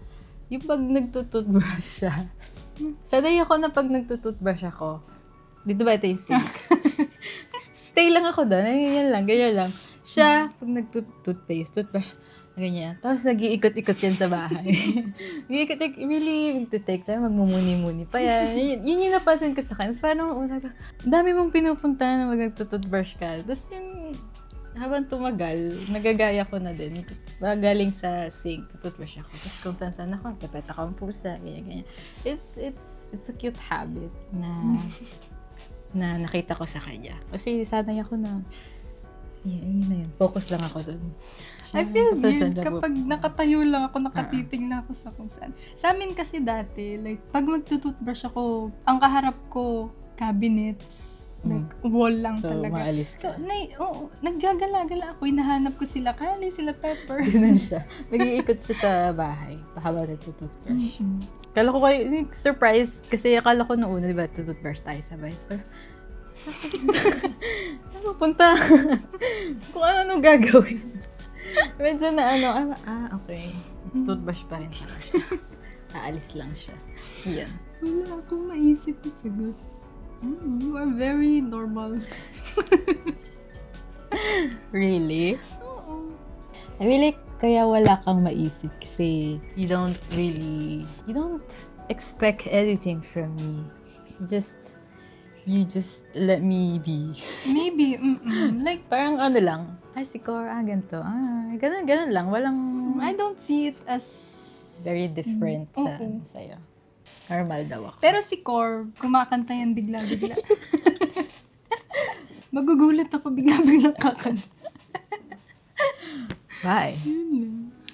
S1: Yung pag nagtututbrush siya. Sanay ako na pag nagtututbrush ako, dito ba ito yung sink? Stay lang ako doon. Ganyan lang. Siya, pag nagtutpaste, toothbrush, ganyan. Tapos nag-iikot-ikot yan sa bahay. Nag-iikot-ikot, really, magte-take time, magmumuni-muni pa yan. Yun yung napansin ko sa kanya. Tapos parang una ka, dami mong pinupunta na mag nagtututbrush ka. Tapos yung, habang tumagal, nagagaya ko na din. Galing sa sink, tututbrush ako. Tapos kung saan-saan ako, kapet ako ang pusa, ganyan. It's a cute habit na nakita ko sa kanya. Kasi sanay ako na, yun na yun. Focus lang ako dun.
S2: I feel weird kapag nakatayo lang ako, nakatiting lang ako sa kung saan. Sa amin kasi dati, like, pag magtututbrush ako, ang kaharap ko, cabinets, like, wall lang
S1: so,
S2: talaga.
S1: Maalis ka.
S2: So, naggagala-gala ako, hinahanap ko sila Kali, sila Pepper.
S1: Ganun siya. Nag-iikot siya sa bahay, habang nagtututbrush. Kala ko kayo, surprise, kasi akala ko noong una, di ba, tututbrush tayo sabay. So, punta. Kung ano gagawin. Medyo na okay. Toothbrush pa rin siya. Aalis lang siya. Yan.
S2: Wala akong maisip na sagot. You are very normal.
S1: Really?
S2: Oo.
S1: I feel like kaya wala kang maisip kasi you don't expect anything from me. You just let me be.
S2: Maybe, like,
S1: parang ano lang, si Cor, ganito, ganun lang, walang,
S2: I don't see it as
S1: very different sa'yo. Normal daw ako.
S2: Pero si Cor, kumakanta yan bigla-bigla. Magugulat ako bigla-bigla kakanta.
S1: Why?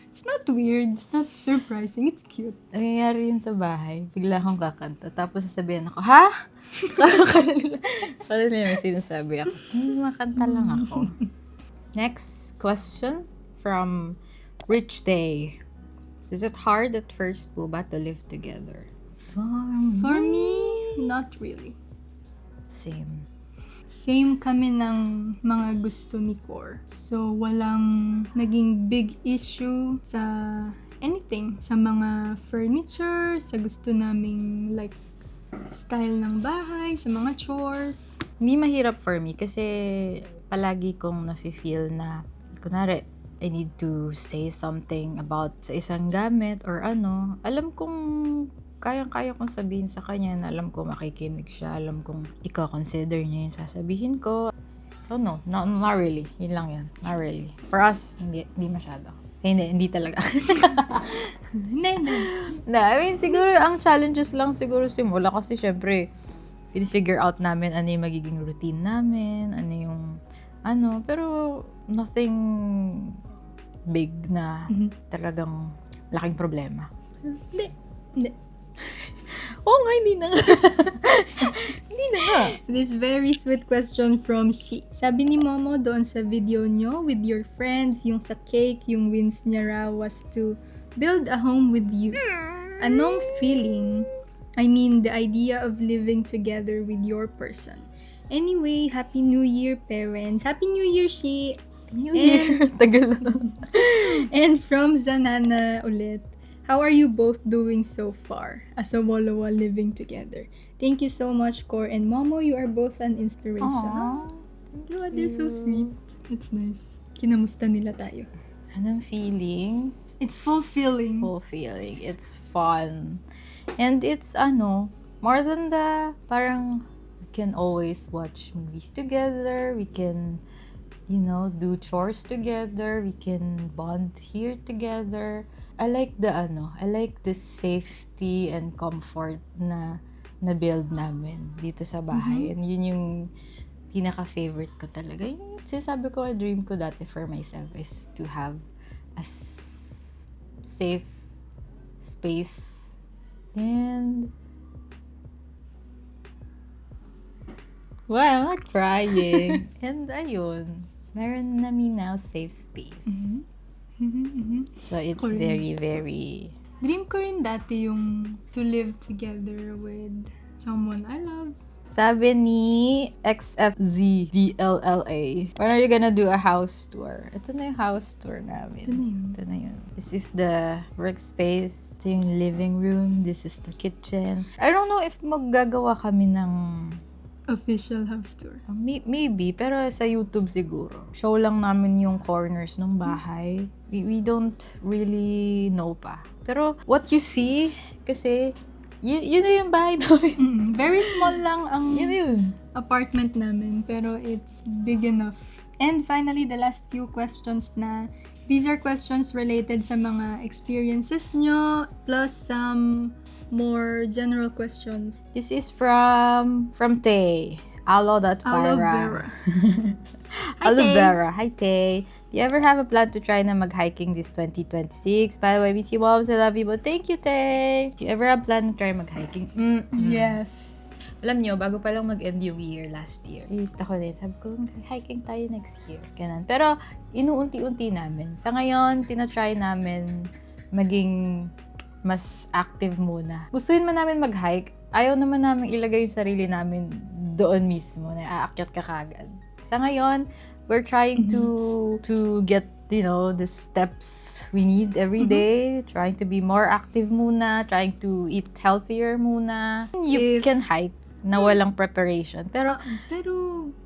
S2: It's not weird, it's not surprising, it's cute.
S1: Nangyayari yun sa bahay, bigla akong kakanta, tapos sasabihin ako, ha? Kala nila may sinasabi ako. Makanta lang ako. Next question from Rich Day. Is it hard at first po ba to live together?
S2: For me, not really.
S1: Same
S2: kami ng mga gusto ni Cor. So, walang naging big issue sa anything. Sa mga furniture, sa gusto naming like style ng bahay, sa mga chores.
S1: Hindi mahirap for me kasi palagi kong nafe-feel na, kunwari, I need to say something about sa isang gamit or ano. Alam kong kayang-kaya kong sabihin sa kanya na alam ko makikinig siya, alam kong i-consider niya yung sasabihin ko. So no, not really. Yun lang yan. Not really. For us, hindi masyado. Hindi talaga.
S2: Hindi.
S1: I mean, siguro ang challenges lang siguro simula kasi syempre, figure out namin ano yung magiging routine namin, pero nothing big na talagang laking problema.
S2: Hindi.
S1: Oo nga, hindi na. Hindi na nga.
S2: This very sweet question from She. Sabi ni Momo doon sa video nyo with your friends, yung sa cake, yung wins niya raw was to build a home with you. Anong feeling? I mean, the idea of living together with your person. Anyway, Happy New Year, parents. Happy New Year, She.
S1: New Year. Tagal na.
S2: And from Zanana ulit. How are you both doing so far as a wall-wall living together? Thank you so much, Cor and Momo. You are both an inspiration.
S1: Aww.
S2: Thank you. They're so sweet. It's nice. Kinamusta nila tayo.
S1: Anong feeling?
S2: It's fulfilling.
S1: Fulfilling. It's fun. And it's more than parang we can always watch movies together. We can, do chores together. We can bond here together. I like the safety and comfort na build namin dito sa bahay. And yun yung pinaka-favorite ko talaga. Yung sinasabi ko, dream ko dati for myself is to have a safe space. And I'm not crying. And ayun, meron na now safe space. So it's very, very...
S2: Dream ko rin dati yung to live together with someone I love.
S1: Sabi ni XFZVLLA, when are you gonna do a house tour? Ito na yung house tour namin. Ito na yun. This is the workspace. Ito yung living room. This is the kitchen. I don't know if maggagawa kami ng
S2: official house tour.
S1: Maybe, pero sa YouTube siguro. Show lang namin yung corners ng bahay. We don't really know pa. Pero what you see, kasi yun na yung bahay namin.
S2: Very small lang ang
S1: yun.
S2: apartment namin, pero it's big enough. And finally, the last few questions na. These are questions related sa mga experiences nyo, plus some more general questions.
S1: This is from Tay. Aloe
S2: Vera.
S1: Aloe Vera. Hi, Tay. Do you ever have a plan to try na mag-hiking this 2026? By the way, miss you, moms. I love you, but thank you, Tay. Do you ever have a plan to try mag-hiking?
S2: Yes.
S1: Alam nyo, bago pa lang mag-end yung year last year, i-list ako na yun. Sabi ko, hiking tayo next year. Ganun. Pero, inuunti-unti namin. Sa ngayon, tinatry namin maging mas active muna. Gustuhin man namin mag-hike, ayaw naman namin ilagay yung sarili namin doon mismo, na aakyat ka kagad. Sa ngayon, we're trying to get, the steps we need every day, trying to be more active muna, trying to eat healthier muna. You can hike na walang preparation. Pero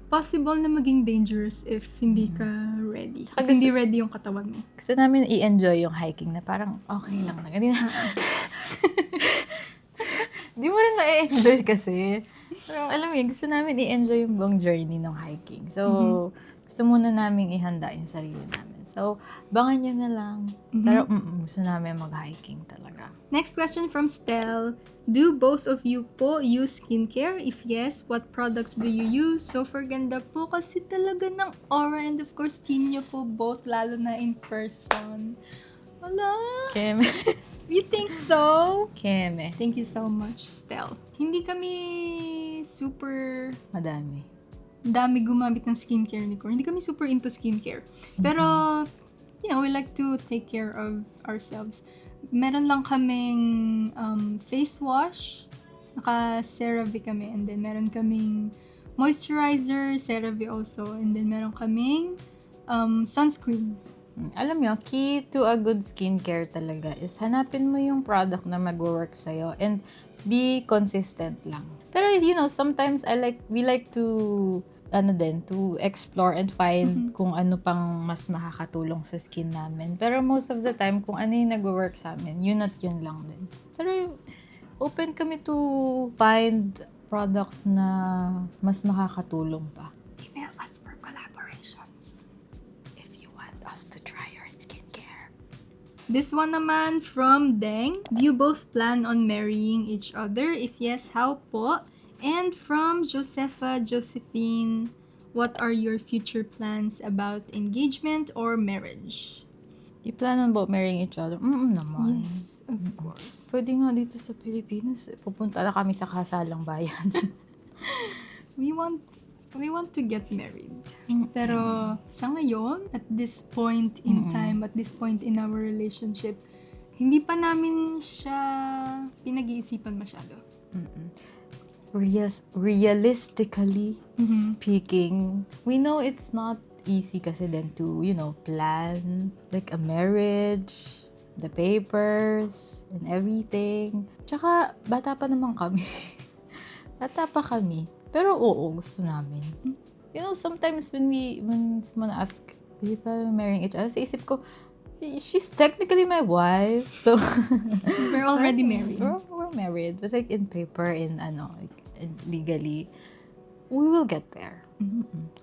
S2: possible na maging dangerous if hindi ka ready. If hindi ready yung katawan mo.
S1: Gusto namin i-enjoy yung hiking na parang okay lang na. Di mo rin na-enjoy kasi. Pero alam mo yun, gusto namin i-enjoy yung buong journey ng hiking. So, gusto muna namin ihanda yung sarili namin. So, bangan nyo na lang. Pero gusto namin mag-hiking talaga.
S2: Next question from Stel. Do both of you po use skincare? If yes, what products do you use? So, for ganda po kasi talaga ng aura and of course, skin nyo po both, lalo na in person. Wala.
S1: Keme.
S2: You think so?
S1: Keme.
S2: Thank you so much, Stel. Hindi kami super dami gumamit ng skincare ni Cor. Hindi kami super into skincare. Pero, we like to take care of ourselves. Meron lang kaming face wash. Naka-CeraVe kami. And then, meron kaming moisturizer, CeraVe also. And then, meron kaming sunscreen.
S1: Alam nyo, key to a good skincare talaga is hanapin mo yung product na mag-work sa'yo and be consistent lang. Pero, sometimes we like to explore and find kung ano pang mas makakatulong sa skin namin. Pero most of the time, kung ano yung nag-work sa amin, yun at yun lang din. Pero open kami to find products na mas nakakatulong pa.
S2: Email us for collaborations if you want us to try your skincare. This one naman from Deng. Do you both plan on marrying each other? If yes, how po? And from Josephine, what are your future plans about engagement or marriage?
S1: You plan on about marrying each other? Naman.
S2: Yes, of course.
S1: Pwede nga dito sa Pilipinas, pupunta na kami sa kasalang bayan.
S2: We want to get married. Pero sa ngayon, at this point in time, at this point in our relationship, hindi pa namin siya pinag-iisipan masyado.
S1: Realistically speaking, we know it's not easy kasi then to, plan like a marriage, the papers, and everything. Tsaka, bata pa naman kami. Bata pa kami. Pero oo, gusto namin. Sometimes when someone asks, are you planning on marrying each other? Sa isip ko, she's technically my wife. So,
S2: we're already married.
S1: We're married. But like in paper, legally, we will get there.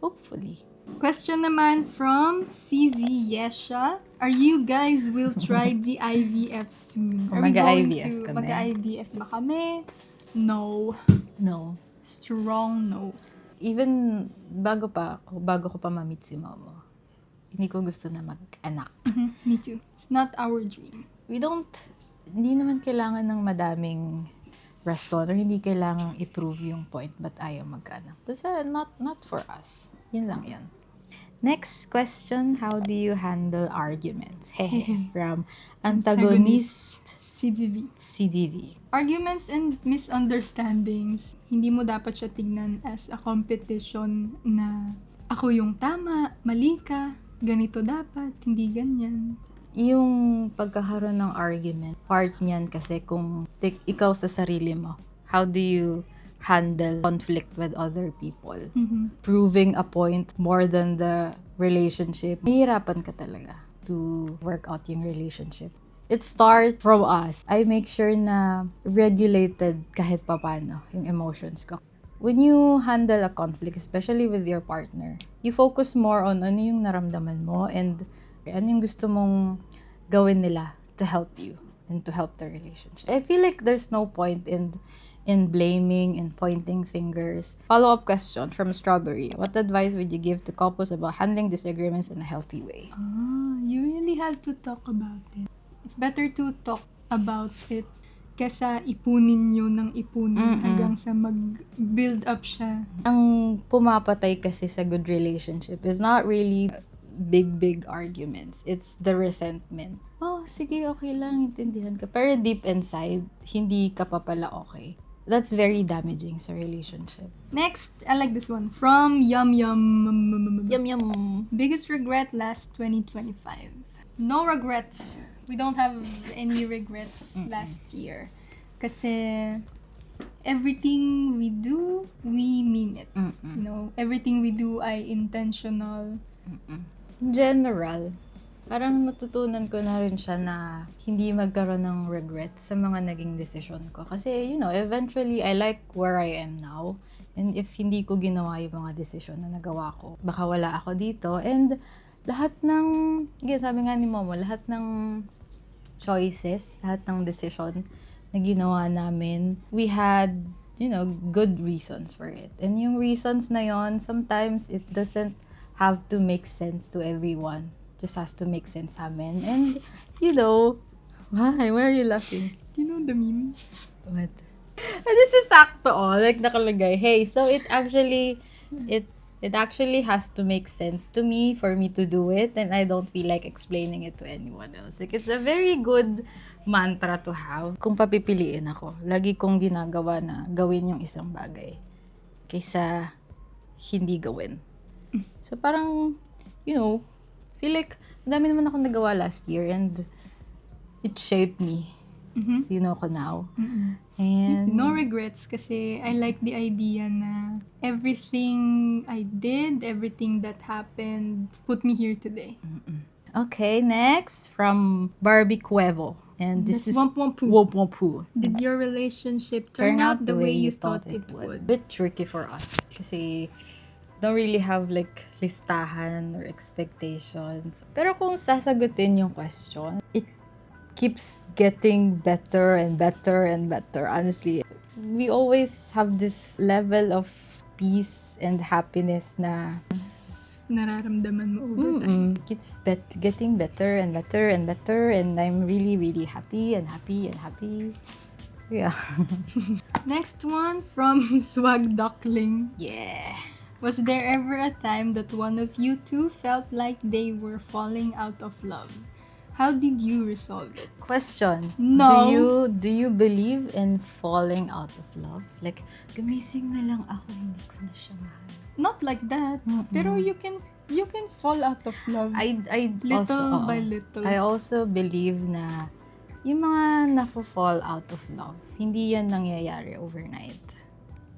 S1: Hopefully.
S2: Question naman from CZ Yesha. Are you guys will try the IVF soon? Are we going to mag-IVF ba kami? No.
S1: No.
S2: Strong no.
S1: Even bago ko pa ma-meet si Momo, hindi ko gusto na mag-anak.
S2: Me too. It's not our dream.
S1: Hindi naman kailangan ng madaming rason or hindi kailangang i-prove yung point ba't ayaw mag-anak. Basta not for us. Yun lang yan. Next question, how do you handle arguments? From antagonist CDV.
S2: Arguments and misunderstandings, hindi mo dapat siya tignan as a competition na ako yung tama, mali ka, ganito dapat, hindi ganyan.
S1: Yung pagkakaroon ng argument, part niyan kasi kung ikaw sa sarili mo, how do you handle conflict with other people? Proving a point more than the relationship, mahirapan ka talaga to work out yung relationship. It starts from us. I make sure na regulated kahit papano yung emotions ko. When you handle a conflict, especially with your partner, you focus more on ano yung naramdaman mo and ano yung gusto mong gawin nila to help you and to help the relationship. I feel like there's no point in blaming and pointing fingers. Follow-up question from Strawberry. What advice would you give to couples about handling disagreements in a healthy way?
S2: You really have to talk about it. It's better to talk about it kesa ipunin nyo ng ipunin hanggang sa mag-build up siya.
S1: Ang pumapatay kasi sa good relationship is not really big arguments. It's the resentment. Oh, sige, okay lang, intindihan ka. Pero deep inside, hindi ka pa pala okay. That's very damaging sa relationship.
S2: Next, I like this one. From Yum Yum.
S1: Yum Yum.
S2: Biggest regret last 2025. No regrets. We don't have any regrets last year. Kasi everything we do, we mean it. Everything we do ay intentional.
S1: In general, parang natutunan ko na rin siya na hindi magkaroon ng regret sa mga naging desisyon ko. Kasi, eventually, I like where I am now. And if hindi ko ginawa yung mga desisyon na nagawa ko, baka wala ako dito. And lahat ng, sabi nga ni Momo, lahat ng choices, lahat ng decision na ginawa namin, we had, good reasons for it. And yung reasons na yon, sometimes it doesn't have to make sense to everyone. Just has to make sense sa amin. And, why? Why are you laughing?
S2: You know the meme?
S1: What? This is sakto, like nakalagay. Hey, so it actually has to make sense to me for me to do it, and I don't feel like explaining it to anyone else. Like, it's a very good mantra to have. Kung papipiliin ako, lagi kong ginagawa na gawin yung isang bagay kaysa hindi gawin. So, parang, feel like, dami naman ako nagawa last year and it shaped me. So, ko now. And
S2: no regrets kasi I like the idea na everything I did, everything that happened, put me here today.
S1: Okay, next from Barbie Cuevo. And this is
S2: Womp Womp Poo.
S1: Womp Womp Poo.
S2: Did your relationship turn out the way you thought it would?
S1: Bit tricky for us kasi don't really have like listahan or expectations. Pero kung sasagutin yung question, it keeps getting better and better and better, honestly. We always have this level of peace and happiness na
S2: Nararamdaman mo over time.
S1: keeps getting better and better and better, and I'm really, really happy and happy and happy. Yeah.
S2: Next one from Swag Duckling.
S1: Yeah.
S2: Was there ever a time that one of you two felt like they were falling out of love? How did you resolve it?
S1: Question.
S2: No.
S1: Do you believe in falling out of love? Like, gumising na lang ako, hindi ko na siya mahal.
S2: Not like that. Pero you can fall out of love.
S1: I
S2: Little
S1: also,
S2: by little.
S1: I also believe na yung mga nafo-fall out of love, hindi yan nangyayari overnight.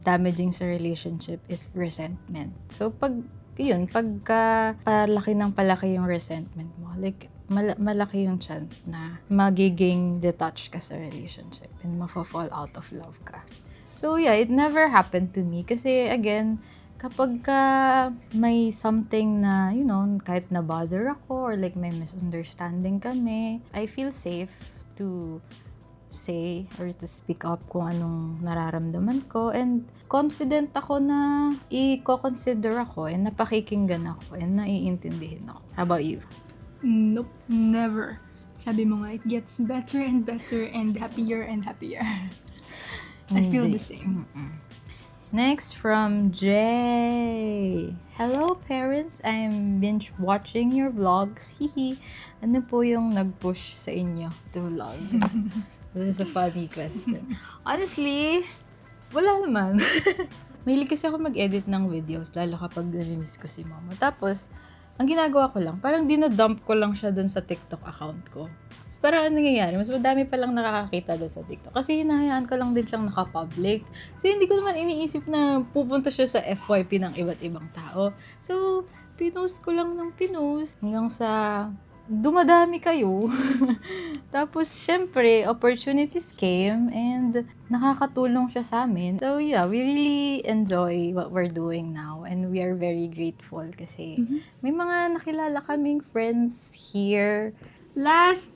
S1: Damaging sa relationship is resentment. So, pagka palaki ng palaki yung resentment mo, like, malaki yung chance na magiging detached ka sa relationship and mafo-fall out of love ka. So, yeah, it never happened to me kasi, again, kapag may something na, you know, kahit na-bother ako or like may misunderstanding kami, I feel safe to say or to speak up kung anong nararamdaman ko, and confident ako na i-consider ako and napakikinggan ako and naiintindihin ako. How about you?
S2: Nope, never. Sabi mo nga, it gets better and better and happier and happier. I feel the same.
S1: Next from Jay. Hello parents, I'm binge watching your vlogs. Hihi. Ano po yung nag-push sa inyo to vlog? This is a funny question. Honestly, wala naman. Mahilig kasi ako mag-edit ng videos, lalo kapag nami-miss ko si mama. Tapos, ang ginagawa ko lang, parang dinadump ko lang siya dun sa TikTok account ko. So, parang ano nangyayari, mas madami palang nakakakita dun sa TikTok. Kasi hinahayaan ko lang din siyang nakapublic. Kasi hindi ko naman iniisip na pupunta siya sa FYP ng iba't ibang tao. So, pinost ko lang ng pinost hanggang sa dumadami kayo. Tapos, syempre, opportunities came and nakakatulong siya sa amin. So, yeah, we really enjoy what we're doing now and we are very grateful kasi may mga nakilala kaming friends here.
S2: Last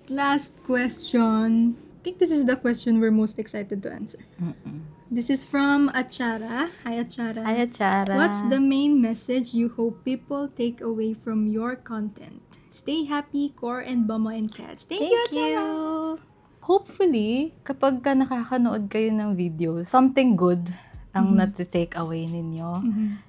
S2: question. I think this is the question we're most excited to answer. This is from Achara. Hi, Achara.
S1: Hi, Achara.
S2: What's the main message you hope people take away from your content? Stay happy, Core and Bama and Cats. Thank you, Achara.
S1: Hopefully, kapag ka nakakanood kayo ng video, something good ang nati-take away ninyo.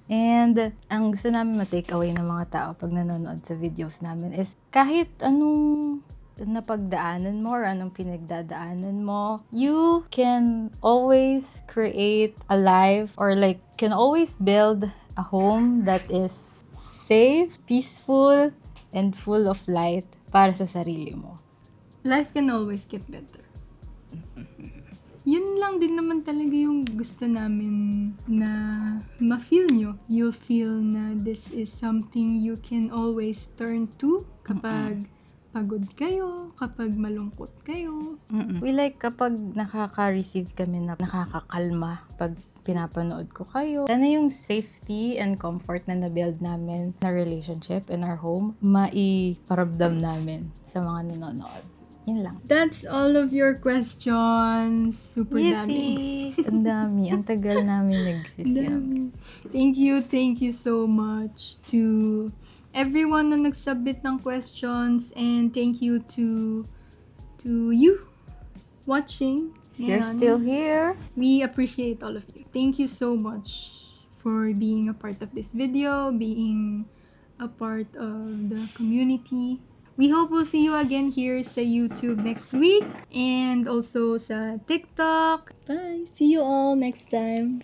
S1: And ang gusto namin ma-take away ng mga tao pag nanonood sa videos namin is kahit anong napagdaanan mo or anong pinagdadaanan mo, you can always create a life or like can always build a home that is safe, peaceful, and full of light para sa sarili mo.
S2: Life can always get better. Yun lang din naman talaga yung gusto namin na ma-feel nyo. You'll feel na this is something you can always turn to kapag pagod kayo, kapag malungkot kayo.
S1: We like kapag nakaka-receive kami na nakakakalma pag pinapanood ko kayo. Sana yung safety and comfort na na-build namin na relationship in our home, maiparamdam namin sa mga nanonood. Yun lang.
S2: That's all of your questions. Super dami.
S1: Ang dami. Ang tagal namin nag-film.
S2: Thank you so much to everyone na nagsubmit ng questions, and thank you to you watching.
S1: You're still here.
S2: We appreciate all of you. Thank you so much for being a part of this video, being a part of the community. We hope we'll see you again here sa YouTube next week and also sa TikTok. Bye! See you all next time.